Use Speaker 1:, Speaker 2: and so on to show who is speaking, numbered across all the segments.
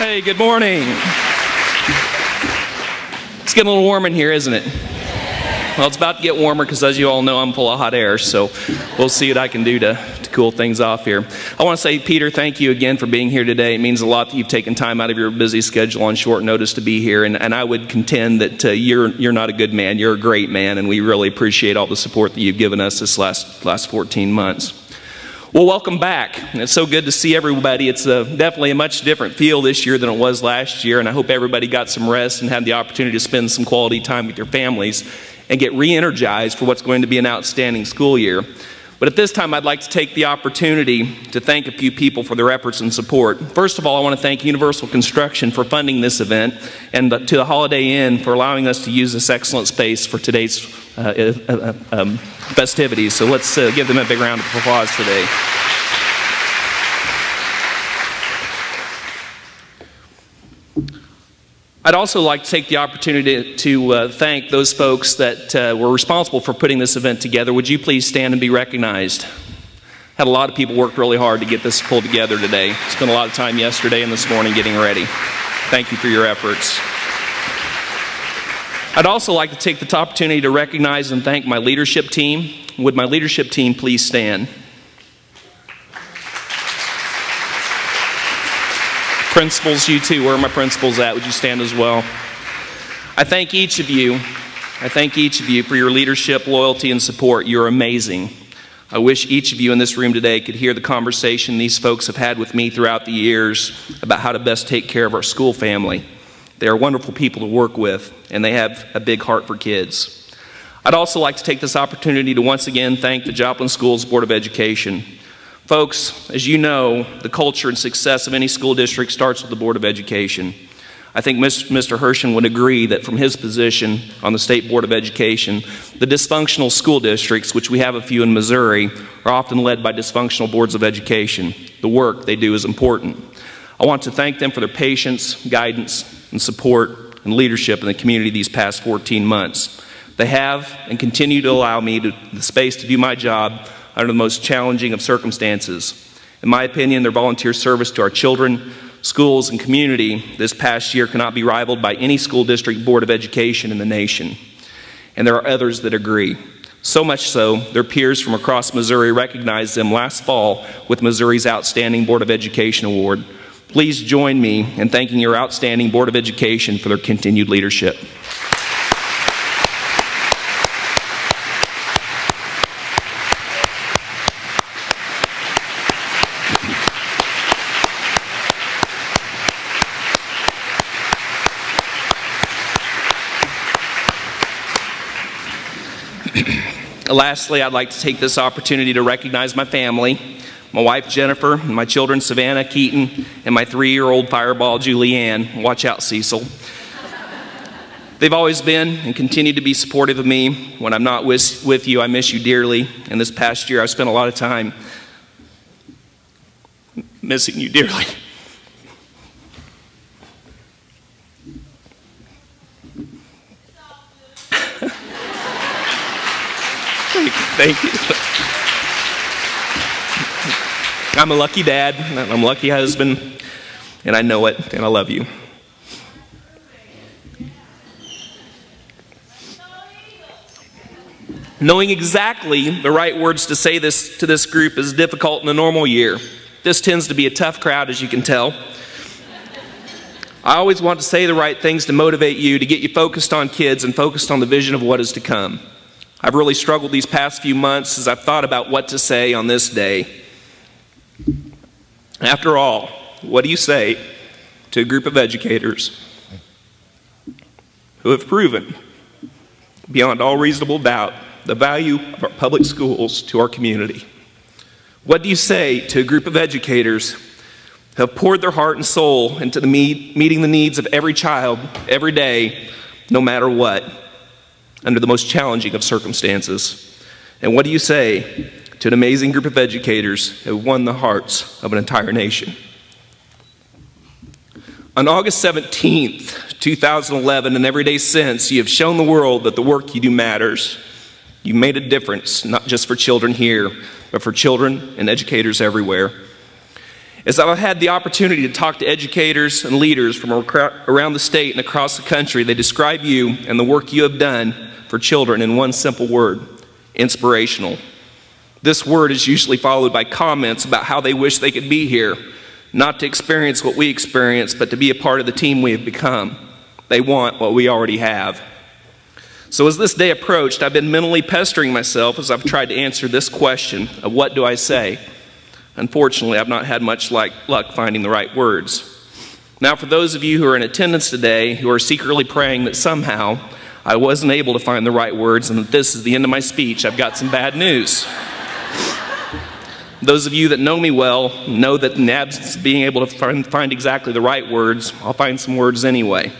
Speaker 1: Hey, good morning. It's getting a little warm in here, isn't it? Well, it's about to get warmer because, as you all know, I'm full of hot air, so we'll see what I can do to cool things off here. I want to say, Peter, thank you again for being here today. It means a lot that you've taken time out of your busy schedule on short notice to be here, and I would contend that you're not a good man. You're a great man, and we really appreciate all the support that you've given us this last 14 months. Well, welcome back. It's so good to see everybody. It's definitely a much different feel this year than it was last year, and I hope everybody got some rest and had the opportunity to spend some quality time with your families and get re-energized for what's going to be an outstanding school year. But at this time, I'd like to take the opportunity to thank a few people for their efforts and support. First of all, I want to thank Universal Construction for funding this event, and to the Holiday Inn for allowing us to use this excellent space for today's festivities. So let's give them a big round of applause today. I'd also like to take the opportunity to thank those folks that were responsible for putting this event together. Would you please stand and be recognized? Had a lot of people worked really hard to get this pulled together today. Spent a lot of time yesterday and this morning getting ready. Thank you for your efforts. I'd also like to take the opportunity to recognize and thank my leadership team. Would my leadership team please stand? Principals, you too. Where are my principals at? Would you stand as well? I thank each of you. I thank each of you for your leadership, loyalty, and support. You're amazing. I wish each of you in this room today could hear the conversation these folks have had with me throughout the years about how to best take care of our school family. They are wonderful people to work with, and they have a big heart for kids. I'd also like to take this opportunity to once again thank the Joplin Schools Board of Education. Folks, as you know, the culture and success of any school district starts with the Board of Education. I think Mr. Herschen would agree that from his position on the State Board of Education, the dysfunctional school districts, which we have a few in Missouri, are often led by dysfunctional boards of education. The work they do is important. I want to thank them for their patience, guidance, and support and leadership in the community these past 14 months. They have and continue to allow me the space to do my job under the most challenging of circumstances. In my opinion, their volunteer service to our children, schools, and community this past year cannot be rivaled by any school district board of education in the nation. And there are others that agree. So much so, their peers from across Missouri recognized them last fall with Missouri's Outstanding Board of Education Award. Please join me in thanking your outstanding Board of Education for their continued leadership. Lastly, I'd like to take this opportunity to recognize my family, my wife Jennifer, and my children Savannah, Keaton, and my 3-year-old fireball Julianne. Watch out, Cecil. They've always been and continue to be supportive of me. When I'm not with you, I miss you dearly. And this past year, I've spent a lot of time missing you dearly. Thank you. I'm a lucky dad, I'm a lucky husband, and I know it, and I love you. Knowing exactly the right words to say this to this group is difficult in a normal year. This tends to be a tough crowd, as you can tell. I always want to say the right things to motivate you, to get you focused on kids and focused on the vision of what is to come. I've really struggled these past few months as I've thought about what to say on this day. After all, what do you say to a group of educators who have proven, beyond all reasonable doubt, the value of our public schools to our community? What do you say to a group of educators who have poured their heart and soul into meeting the needs of every child every day, no matter what, under the most challenging of circumstances? And what do you say to an amazing group of educators who have won the hearts of an entire nation? On August 17th, 2011, and every day since, you have shown the world that the work you do matters. You made a difference, not just for children here, but for children and educators everywhere. As I've had the opportunity to talk to educators and leaders from around the state and across the country, they describe you and the work you have done for children in one simple word: inspirational. This word is usually followed by comments about how they wish they could be here, not to experience what we experience, but to be a part of the team we have become. They want what we already have. So as this day approached, I've been mentally pestering myself as I've tried to answer this question of what do I say? Unfortunately, I've not had much luck finding the right words. Now, for those of you who are in attendance today who are secretly praying that somehow I wasn't able to find the right words and that this is the end of my speech, I've got some bad news. Those of you that know me well know that in the absence of being able to find exactly the right words, I'll find some words anyway.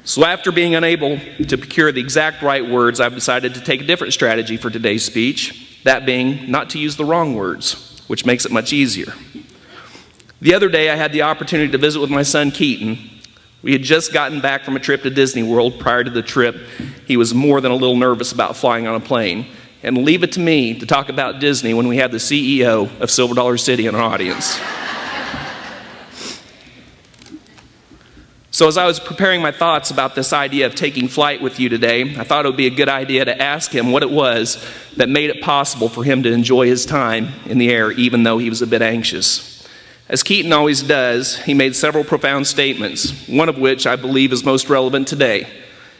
Speaker 1: So after being unable to procure the exact right words, I've decided to take a different strategy for today's speech, that being not to use the wrong words, which makes it much easier. The other day I had the opportunity to visit with my son Keaton. We had just gotten back from a trip to Disney World. Prior to the trip, he was more than a little nervous about flying on a plane. And leave it to me to talk about Disney when we have the CEO of Silver Dollar City in our audience. So as I was preparing my thoughts about this idea of taking flight with you today, I thought it would be a good idea to ask him what it was that made it possible for him to enjoy his time in the air, even though he was a bit anxious. As Keaton always does, he made several profound statements, one of which I believe is most relevant today.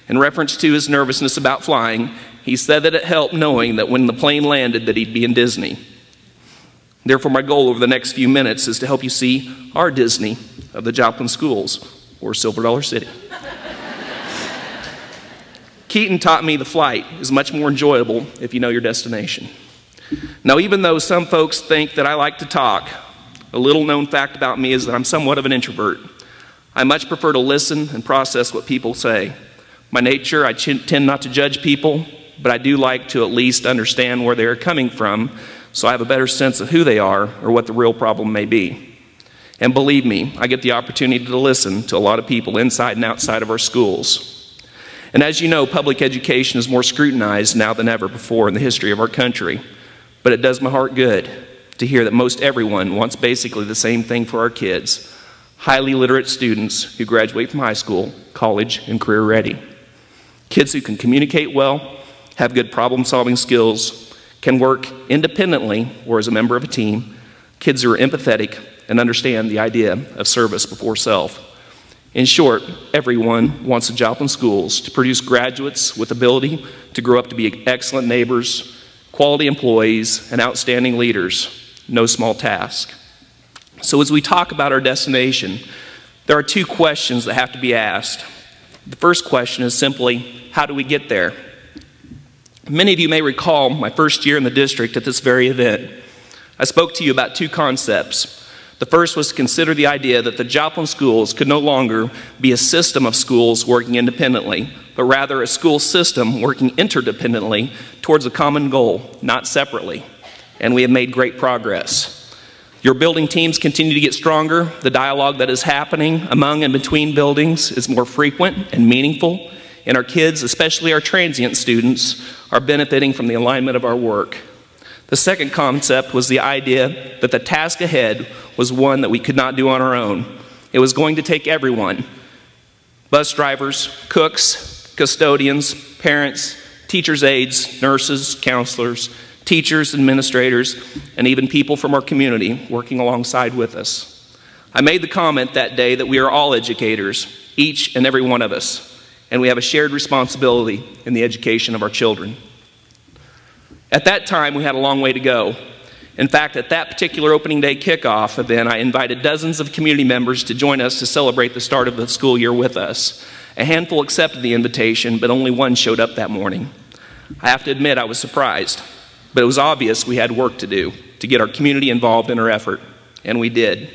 Speaker 1: In reference to his nervousness about flying, he said that it helped knowing that when the plane landed that he'd be in Disney. Therefore, my goal over the next few minutes is to help you see our Disney of the Joplin schools, or Silver Dollar City. Keaton taught me the flight is much more enjoyable if you know your destination. Now, even though some folks think that I like to talk, a little known fact about me is that I'm somewhat of an introvert. I much prefer to listen and process what people say. By nature, I tend not to judge people, but I do like to at least understand where they're coming from, so I have a better sense of who they are or what the real problem may be. And believe me, I get the opportunity to listen to a lot of people inside and outside of our schools. And as you know, public education is more scrutinized now than ever before in the history of our country. But it does my heart good to hear that most everyone wants basically the same thing for our kids: highly literate students who graduate from high school, college, and career ready. Kids who can communicate well, have good problem-solving skills, can work independently or as a member of a team, kids who are empathetic and understand the idea of service before self. In short, everyone wants the Joplin schools to produce graduates with ability to grow up to be excellent neighbors, quality employees, and outstanding leaders. No small task. So as we talk about our destination, there are two questions that have to be asked. The first question is simply, how do we get there? Many of you may recall my first year in the district at this very event. I spoke to you about two concepts. The first was to consider the idea that the Joplin schools could no longer be a system of schools working independently, but rather a school system working interdependently towards a common goal, not separately. And we have made great progress. Your building teams continue to get stronger. The dialogue that is happening among and between buildings is more frequent and meaningful. And our kids, especially our transient students, are benefiting from the alignment of our work. The second concept was the idea that the task ahead was one that we could not do on our own. It was going to take everyone: bus drivers, cooks, custodians, parents, teachers' aides, nurses, counselors, teachers, administrators, and even people from our community working alongside with us. I made the comment that day that we are all educators, each and every one of us, and we have a shared responsibility in the education of our children. At that time, we had a long way to go. In fact, at that particular opening day kickoff event, I invited dozens of community members to join us to celebrate the start of the school year with us. A handful accepted the invitation, but only one showed up that morning. I have to admit I was surprised, but it was obvious we had work to do to get our community involved in our effort, and we did.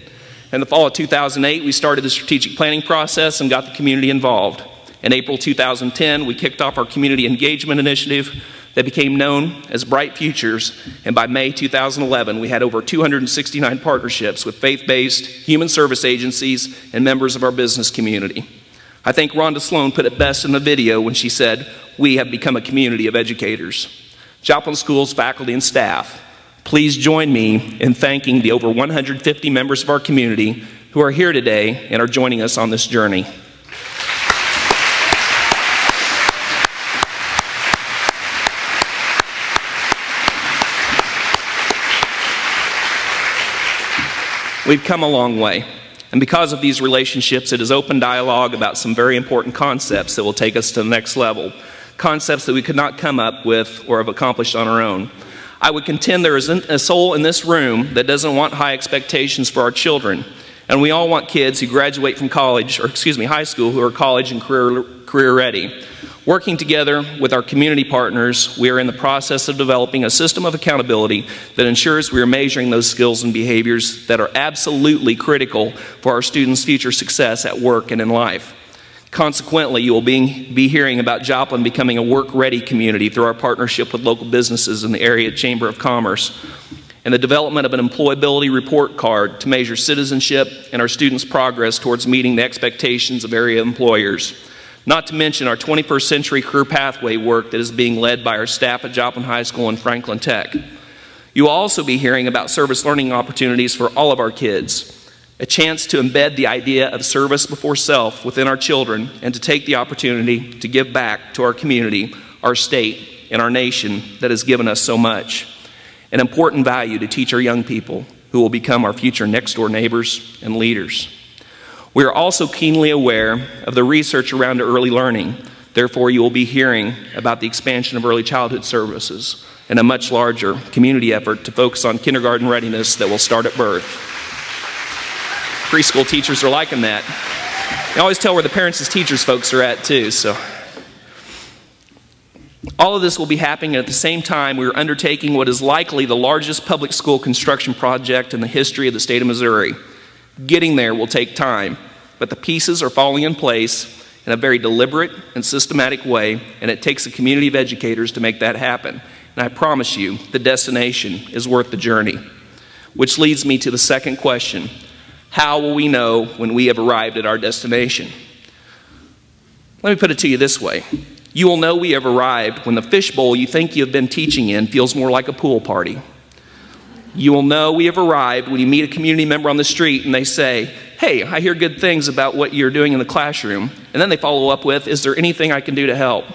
Speaker 1: In the fall of 2008, we started the strategic planning process and got the community involved. In April 2010, we kicked off our community engagement initiative that became known as Bright Futures, and by May 2011, we had over 269 partnerships with faith-based human service agencies and members of our business community. I think Rhonda Sloan put it best in the video when she said, "We have become a community of educators." Joplin Schools faculty and staff Please join me in thanking the over 150 members of our community who are here today and are joining us on this journey. We've come a long way, and because of these relationships, it has opened dialogue about some very important concepts that will take us to the next level, concepts that we could not come up with or have accomplished on our own. I would contend there isn't a soul in this room that doesn't want high expectations for our children, and we all want kids who graduate from college, or high school, who are college and career ready. Working together with our community partners, we are in the process of developing a system of accountability that ensures we are measuring those skills and behaviors that are absolutely critical for our students' future success at work and in life. Consequently, you will be hearing about Joplin becoming a work-ready community through our partnership with local businesses in the area Chamber of Commerce, and the development of an employability report card to measure citizenship and our students' progress towards meeting the expectations of area employers. Not to mention our 21st century career pathway work that is being led by our staff at Joplin High School and Franklin Tech. You will also be hearing about service learning opportunities for all of our kids, a chance to embed the idea of service before self within our children and to take the opportunity to give back to our community, our state, and our nation that has given us so much. An important value to teach our young people who will become our future next-door neighbors and leaders. We are also keenly aware of the research around early learning. Therefore, you will be hearing about the expansion of early childhood services and a much larger community effort to focus on kindergarten readiness that will start at birth. Preschool teachers are liking that. You always tell where the parents as teachers folks are at too, so. All of this will be happening at the same time we are undertaking what is likely the largest public school construction project in the history of the state of Missouri. Getting there will take time, but the pieces are falling in place in a very deliberate and systematic way, and it takes a community of educators to make that happen. And I promise you, the destination is worth the journey. Which leads me to the second question. How will we know when we have arrived at our destination? Let me put it to you this way. You will know we have arrived when the fishbowl you think you have been teaching in feels more like a pool party. You will know we have arrived when you meet a community member on the street and they say, "Hey, I hear good things about what you're doing in the classroom." And then they follow up with, "Is there anything I can do to help?"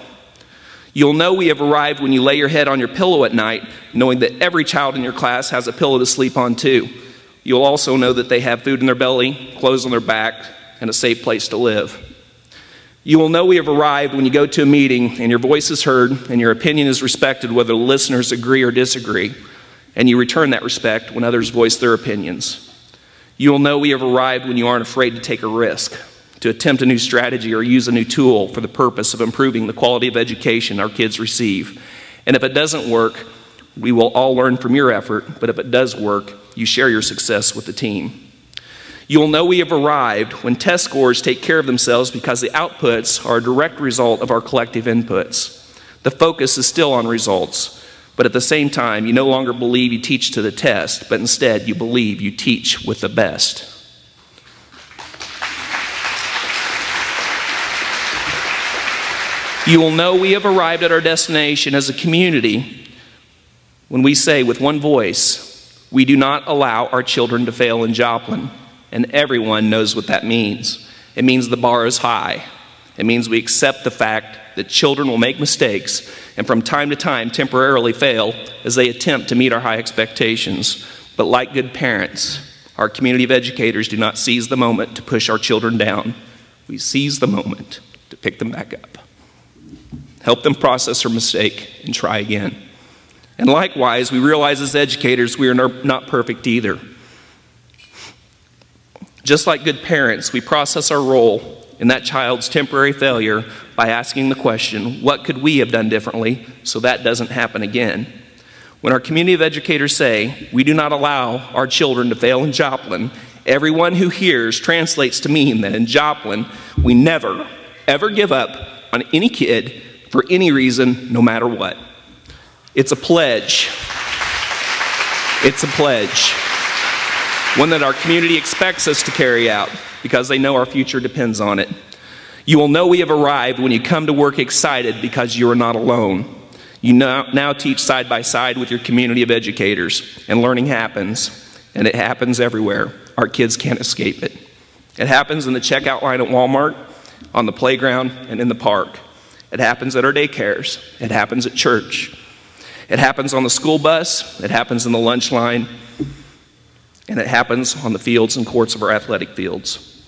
Speaker 1: You'll know we have arrived when you lay your head on your pillow at night, knowing that every child in your class has a pillow to sleep on too. You'll also know that they have food in their belly, clothes on their back, and a safe place to live. You will know we have arrived when you go to a meeting and your voice is heard and your opinion is respected whether the listeners agree or disagree, and you return that respect when others voice their opinions. You will know we have arrived when you aren't afraid to take a risk, to attempt a new strategy or use a new tool for the purpose of improving the quality of education our kids receive. And if it doesn't work, we will all learn from your effort, but if it does work, you share your success with the team. You will know we have arrived when test scores take care of themselves because the outputs are a direct result of our collective inputs. The focus is still on results, but at the same time, you no longer believe you teach to the test, but instead you believe you teach with the best. You will know we have arrived at our destination as a community when we say with one voice, we do not allow our children to fail in Joplin. And everyone knows what that means. It means the bar is high. It means we accept the fact that children will make mistakes and from time to time temporarily fail as they attempt to meet our high expectations. But like good parents, our community of educators do not seize the moment to push our children down. We seize the moment to pick them back up. Help them process their mistake and try again. And likewise, we realize as educators we are not perfect either. Just like good parents, we process our role in that child's temporary failure by asking the question, what could we have done differently so that doesn't happen again? When our community of educators say, we do not allow our children to fail in Joplin, everyone who hears translates to mean that in Joplin, we never, ever give up on any kid for any reason, no matter what. It's a pledge. It's a pledge. One that our community expects us to carry out because they know our future depends on it. You will know we have arrived when you come to work excited because you are not alone. You now teach side by side with your community of educators, and learning happens, and it happens everywhere. Our kids can't escape it. It happens in the checkout line at Walmart, on the playground, and in the park. It happens at our daycares. It happens at church. It happens on the school bus. It happens in the lunch line. And it happens on the fields and courts of our athletic fields.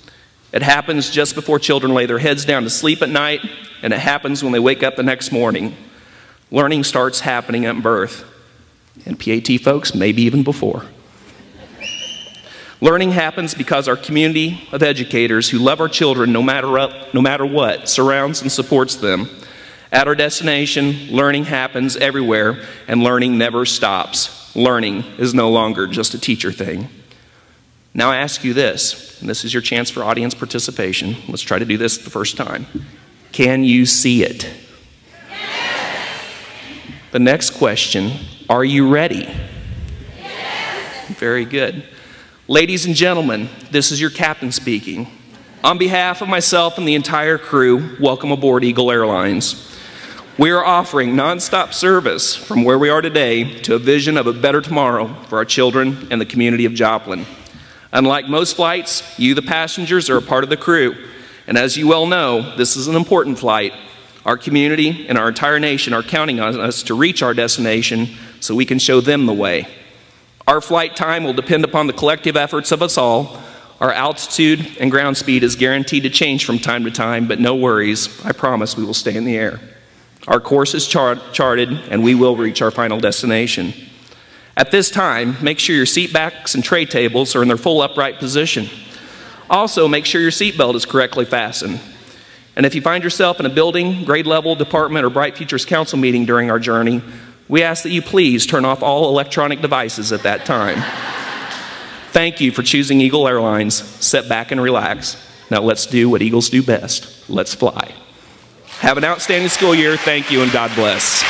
Speaker 1: It happens just before children lay their heads down to sleep at night, and it happens when they wake up the next morning. Learning starts happening at birth, and PAT folks, maybe even before. Learning happens because our community of educators who love our children no matter what surrounds and supports them. At our destination, learning happens everywhere, and learning never stops. Learning is no longer just a teacher thing. Now I ask you this, and this is your chance for audience participation. Let's try to do this the first time. Can you see it? Yes. The next question, are you ready? Yes. Very good. Ladies and gentlemen, this is your captain speaking. On behalf of myself and the entire crew, welcome aboard Eagle Airlines. We are offering nonstop service from where we are today to a vision of a better tomorrow for our children and the community of Joplin. Unlike most flights, you, the passengers, are a part of the crew. And as you well know, this is an important flight. Our community and our entire nation are counting on us to reach our destination so we can show them the way. Our flight time will depend upon the collective efforts of us all. Our altitude and ground speed is guaranteed to change from time to time, but no worries, I promise we will stay in the air. Our course is charted, and we will reach our final destination. At this time, make sure your seat backs and tray tables are in their full upright position. Also, make sure your seatbelt is correctly fastened. And if you find yourself in a building, grade level, department, or Bright Futures Council meeting during our journey, we ask that you please turn off all electronic devices at that time. Thank you for choosing Eagle Airlines. Sit back and relax. Now let's do what Eagles do best. Let's fly. Have an outstanding school year. Thank you, and God bless.